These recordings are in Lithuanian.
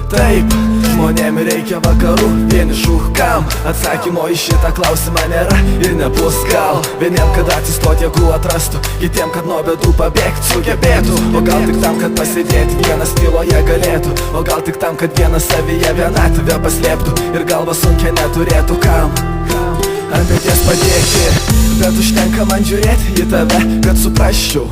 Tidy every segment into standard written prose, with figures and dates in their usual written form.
Taip, žmonėm reikia vakarų, vienišų kam atsakymo į šitą klausimą nėra ir nebus gal. Vieniem, kad atsistot jėgų atrastų, kitiem, kad nuo bėdų pabėgt sugebėtų. O gal tik tam, kad pasėdėti vienas tyloje galėtų. O gal tik tam, kad vienas savyje vienatvę paslėptų ir galvą sunkia neturėtų kam ant peties padėti. Bet užtenka man žiūrėti į tave, kad suprasčiau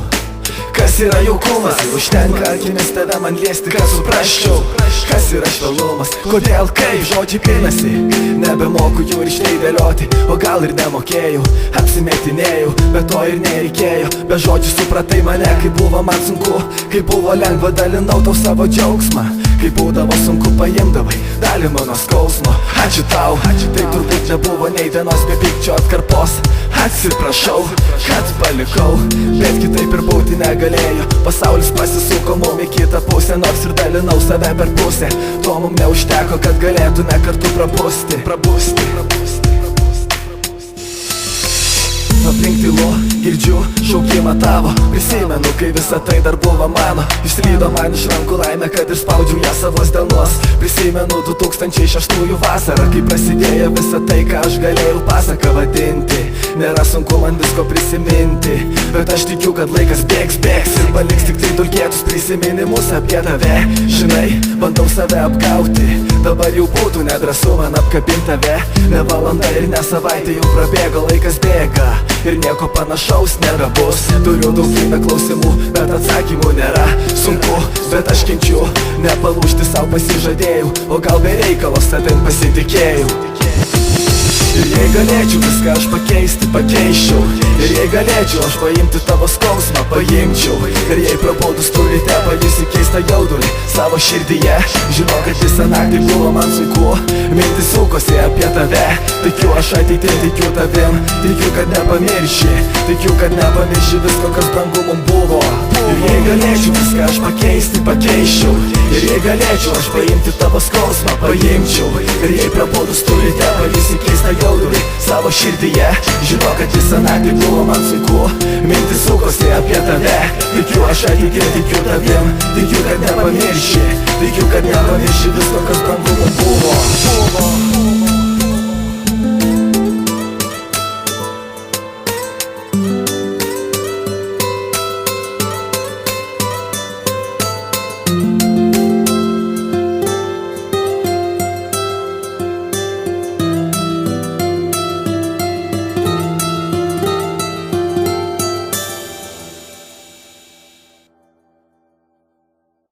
kas yra jaukumas, ir užtenka akimis tave man liesti, kad suprasčiau kas yra švelnumas. Kodėl, kaip žodžiai pinasi, nebemoku jų ryškiai dėlioti. O gal ir nemokėjau, apsimetinėjau, bet to ir nereikėjo. Be žodžių supratai mane, kai buvo man sunku, kai buvo lengva dalinau tau savo džiaugsmą. Kai būdavo sunku paimdavai dalį mano skausmo. Ačiū tau, tai turbūt nebuvo nei dienos be pykčio atkarpos. Atsiprašau, kad palikau, bet kitaip ir būti negalėjo. Pasaulis pasisuko mum į kitą pusę, nors ir dalinau save per pusę. To mum neužteko, kad galėtume kartu prabusti. Aplink tylu, girdžiu šaukimą tavo. Prisimenu, kai visa tai dar buvo mano. Išslydo man iš rankų laimę, kad ir spaudžiau ją savos dienos. Prisimenu 2006 vasarą, kai prasidėjo visa tai, ką aš galėjau pasaką vadinti. Nėra sunku man visko prisiminti, bet aš tikiu, kad laikas bėgs ir paliks tik tai dulkėtus prisiminimus apie tave. Žinai, bandau save apgauti, dabar jau būtų nedrąsu man apkabinti tave. Ne valanda ir ne savaitė jau prabėgo, laikas bėga ir nieko panašaus nebebus. Turiu daugybę klausimų, bet atsakymų nėra. Sunku, bet aš kenčiu, nepalūžti savo pasižadėjau. O gal be reikalo savim pasitikėjau. Ir jei galėčiau viską aš pakeisti, pakeisčiau. Ir jei galėčiau aš paimti tavo skausmą, paimčiau. Ir jei prabudus tu ryte pajusi keistą jaudulį savo širdyje, žinau, kad visą naktį buvo man sunku. Mintis sukosi apie tave, tikiu aš ateitį, tikiu tavim. Tikiu, kad nepamirši, tikiu, kad nepamirši visko, kas brangu mum buvo. Ir jei galėčiau viską aš pakeisti, pakeisčiau. Ir jei galėčiau aš paimti tavo skausmą, paimčiau. Ir jei prabudus tu ryte pajusi keistą jaudulį savo širdyje, žinau, kad visą naktį buvo man sunku. Mintis sukosi apie tave, tikiu aš ateitį, tikiu tavim. Tikiu, kad nepamirši, tikiu, kad nepamirši visko, kas brangu mum buvo.